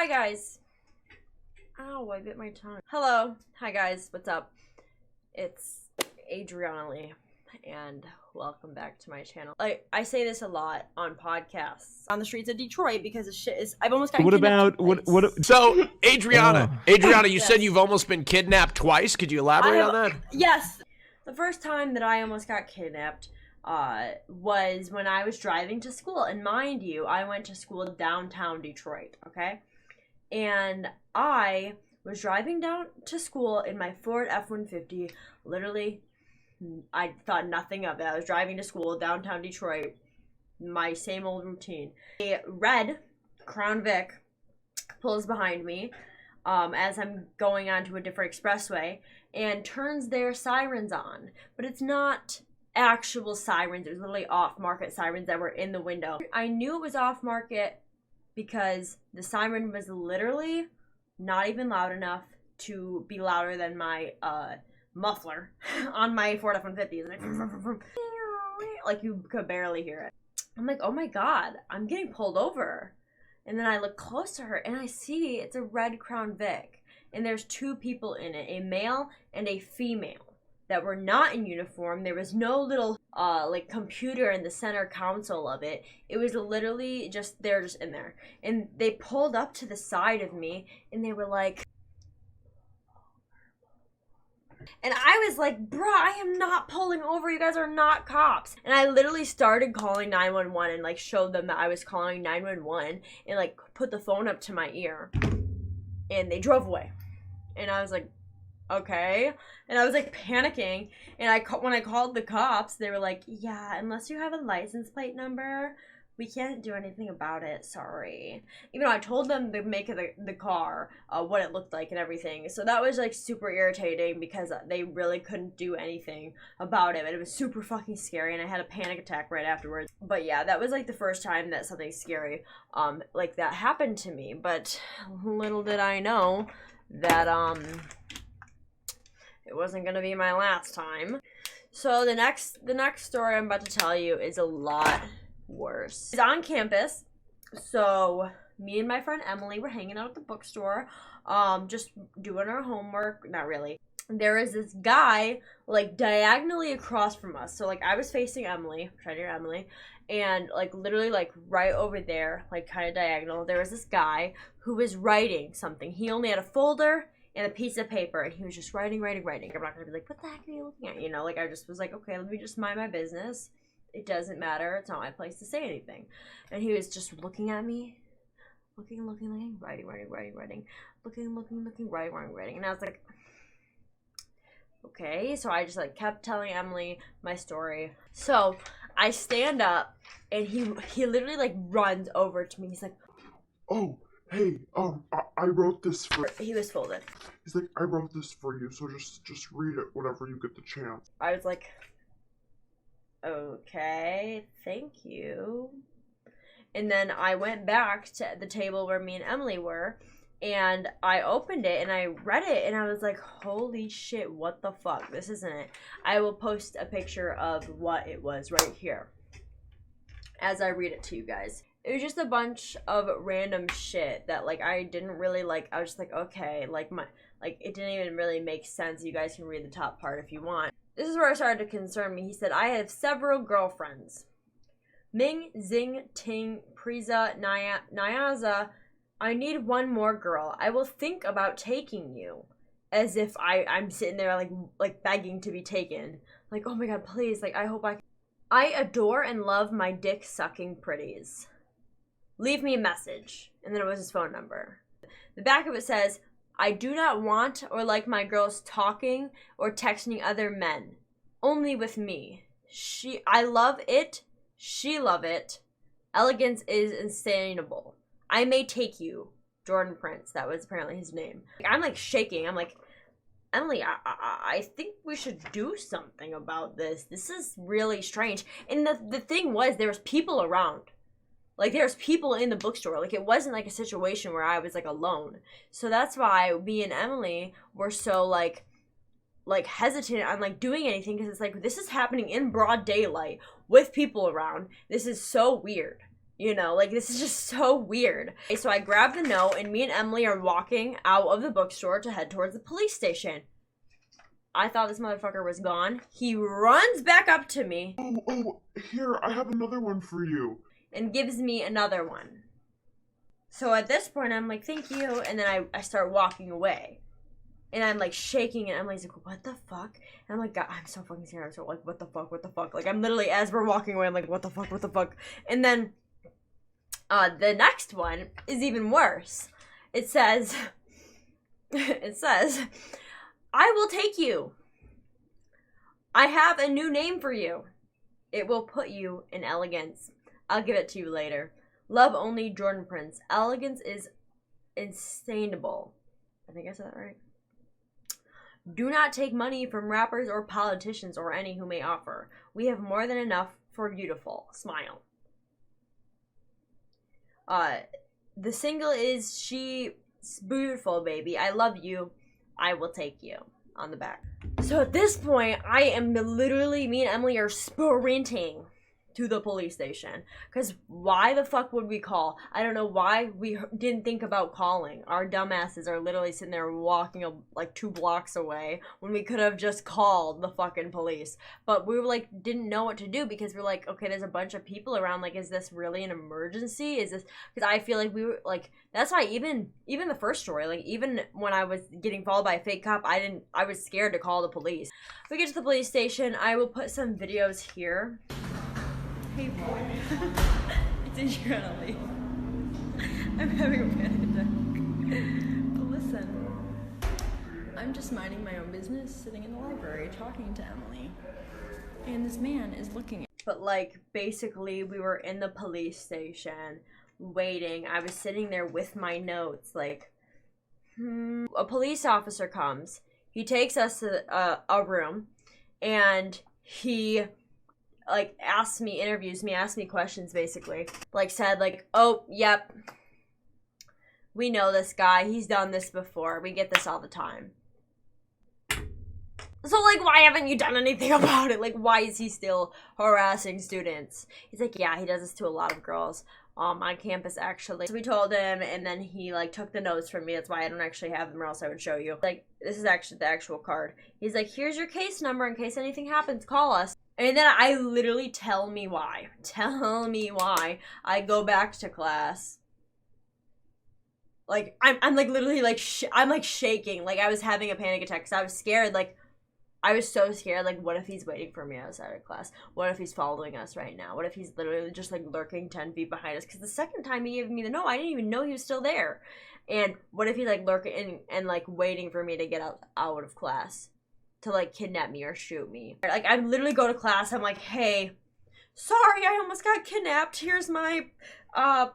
Hi guys. Ow, I bit my tongue. Hello. Hi guys, what's up? It's Adriana Lee, and welcome back to my channel. I say this a lot on podcasts on the streets of Detroit because the shit is I've almost gotten kidnapped twice. So Adriana, you Yes. said you've almost been kidnapped twice. Could you elaborate on that? Yes. The first time that I almost got kidnapped was when I was driving to school. And mind you, I went to school downtown Detroit, okay? And I was driving down to school in my Ford F-150. Literally, I thought nothing of it. I was driving to school downtown Detroit, my same old routine. A red Crown Vic pulls behind me as I'm going onto a different expressway and turns their sirens on. But it's not actual sirens. It was literally off-market sirens that were in the window. I knew it was off-market because the siren was literally not even loud enough to be louder than my muffler on my Ford F-150. Like you could barely hear it. I'm like, oh my god, I'm getting pulled over. And then I look close to her and I see it's a red Crown Vic. And there's two people in it, a male and a female, that were not in uniform. There was no little like computer in the center console of it. It was literally just, they're just in there. And they pulled up to the side of me and they were like, and I was like, bruh, I am not pulling over. You guys are not cops. And I literally started calling 911 and like showed them that I was calling 911 and like put the phone up to my ear. And they drove away. And I was like, okay. And I was like panicking. And when I called the cops, they were like, yeah, unless you have a license plate number, we can't do anything about it. Sorry. Even though I told them the make of the car, what it looked like and everything. So that was like super irritating because they really couldn't do anything about it. But it was super fucking scary and I had a panic attack right afterwards. But yeah, that was like the first time that something scary like that happened to me. But little did I know that it wasn't gonna be my last time. So the next story I'm about to tell you is a lot worse. It's on campus. So me and my friend Emily were hanging out at the bookstore, just doing our homework. Not really. There is this guy like diagonally across from us. So like I was facing Emily, right near Emily, and like literally like right over there, like kind of diagonal, there was this guy who was writing something. He only had a folder and a piece of paper, and he was just writing. I'm not gonna be like, what the heck are you looking at? You know, like I just was like, okay, let me just mind my business. It doesn't matter. It's not my place to say anything. And he was just looking at me, looking, writing, looking, writing. And I was like, okay. So I just like kept telling Emily my story. So I stand up, and he literally like runs over to me. He's like, oh, hey, I wrote this for... He was folded. He's like, I wrote this for you, so just read it whenever you get the chance. I was like, okay, thank you. And then I went back to the table where me and Emily were, and I opened it, and I read it, and I was like, holy shit, what the fuck? This isn't it. I will post a picture of what it was right here as I read it to you guys. It was just a bunch of random shit that, like, I didn't really, like, I was just like, okay, like, it didn't even really make sense. You guys can read the top part if you want. This is where it started to concern me. He said, I have several girlfriends. Ming, Zing, Ting, Priza, Nyaza. I need one more girl. I will think about taking you. As if I'm sitting there, like begging to be taken. Like, oh my god, please, like, I hope I can. I adore and love my dick-sucking pretties. Leave me a message. And then it was his phone number. The back of it says, I do not want or like my girls talking or texting other men. Only with me. I love it. She love it. Elegance is insanable. I may take you. Jordan Prince. That was apparently his name. I'm like shaking. I'm like, Emily, I think we should do something about this. This is really strange. And the thing was, there was people around. Like, there's people in the bookstore. Like, it wasn't, like, a situation where I was, like, alone. So that's why me and Emily were so, like hesitant on, like, doing anything. Because it's like, this is happening in broad daylight with people around. This is so weird. You know, like, this is just so weird. So I grab the note, and me and Emily are walking out of the bookstore to head towards the police station. I thought this motherfucker was gone. He runs back up to me. Oh, here, I have another one for you. And gives me another one. So at this point, I'm like, thank you. And then I start walking away. And I'm like shaking, and Emily's like, what the fuck? And I'm like, God, I'm so fucking scared. So like, what the fuck, what the fuck? Like, I'm literally, as we're walking away, I'm like, what the fuck, what the fuck? And then the next one is even worse. It says, I will take you. I have a new name for you. It will put you in elegance. I'll give it to you later. Love only, Jordan Prince. Elegance is insanable. I think I said that right. Do not take money from rappers or politicians or any who may offer. We have more than enough for beautiful. Smile. The single is She's Beautiful, Baby. I love you. I will take you. On the back. So at this point, I am literally, me and Emily are sprinting to the police station. Because why the fuck would we call? I don't know why we didn't think about calling. Our dumbasses are literally sitting there walking like 2 blocks away when we could have just called the fucking police. But we were like, didn't know what to do because we're like, okay, there's a bunch of people around. Like, is this really an emergency? Is this, because I feel like we were like, that's why even the first story, like even when I was getting followed by a fake cop, I was scared to call the police. We get to the police station. I will put some videos here. Hey boy, it's Adriana Lee. I'm having a panic attack. But listen, I'm just minding my own business, sitting in the library, talking to Emily. And this man is looking at me. But like, basically, we were in the police station, waiting. I was sitting there with my notes, like, a police officer comes. He takes us to a room, and he like interviews me, asks me questions basically. Like said like, oh, yep, we know this guy. He's done this before. We get this all the time. So like, why haven't you done anything about it? Like, why is he still harassing students? He's like, yeah, he does this to a lot of girls on campus actually. So we told him, and then he like took the notes from me. That's why I don't actually have them, or else I would show you. Like, this is actually the actual card. He's like, here's your case number in case anything happens, call us. And then I literally tell me why I go back to class. Like, I'm like literally like I'm like shaking, like I was having a panic attack because I was scared. Like, I was so scared. Like, what if he's waiting for me outside of class? What if he's following us right now? What if he's literally just like lurking 10 feet behind us? Because the second time he gave me the note, I didn't even know he was still there. And what if he's like lurking and like waiting for me to get out of class to like kidnap me or shoot me? Like, I literally go to class. I'm like, hey, sorry, I almost got kidnapped. Here's my I'm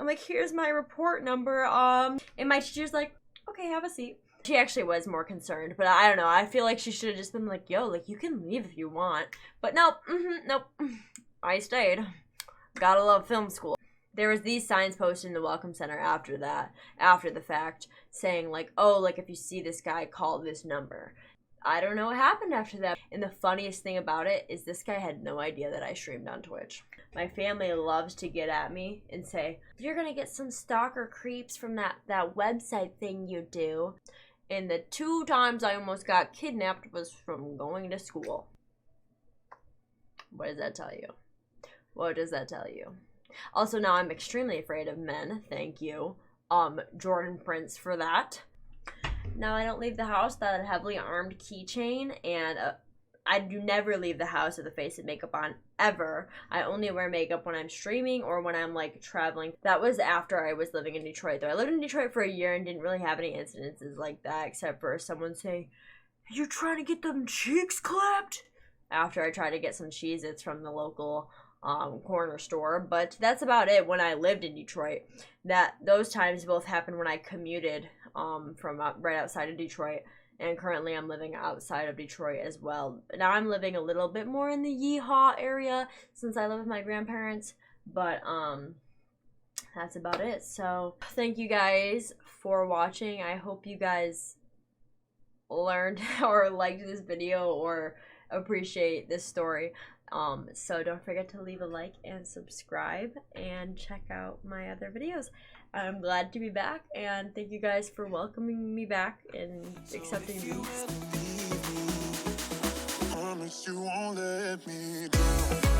like, here's my report number. And my teacher's like, okay, have a seat. She actually was more concerned, but I don't know. I feel like she should have just been like, yo, like, you can leave if you want. But nope, nope. I stayed. Gotta love film school. There was these signs posted in the Welcome Center after the fact, saying like, oh, like, if you see this guy, call this number. I don't know what happened after that. And the funniest thing about it is this guy had no idea that I streamed on Twitch. My family loves to get at me and say, you're gonna get some stalker creeps from that website thing you do. And the 2 times I almost got kidnapped was from going to school. What does that tell you? What does that tell you? Also, now I'm extremely afraid of men. Thank you, Jordan Prince, for that. Now I don't leave the house without a heavily armed keychain, and I do never leave the house with a face and makeup on, ever. I only wear makeup when I'm streaming or when I'm, like, traveling. That was after I was living in Detroit, though. I lived in Detroit for a year and didn't really have any incidences like that, except for someone saying, you're trying to get them cheeks clapped? After I tried to get some Cheez-Its from the local corner store. But that's about it when I lived in Detroit. Those times both happened when I commuted from right outside of Detroit. And currently I'm living outside of Detroit as well. Now I'm living a little bit more in the Yeehaw area since I live with my grandparents. But that's about it. So thank you guys for watching. I hope you guys learned or liked this video or appreciate this story. So don't forget to leave a like and subscribe and check out my other videos. I'm glad to be back, and thank you guys for welcoming me back and accepting me. Promise you won't let me down.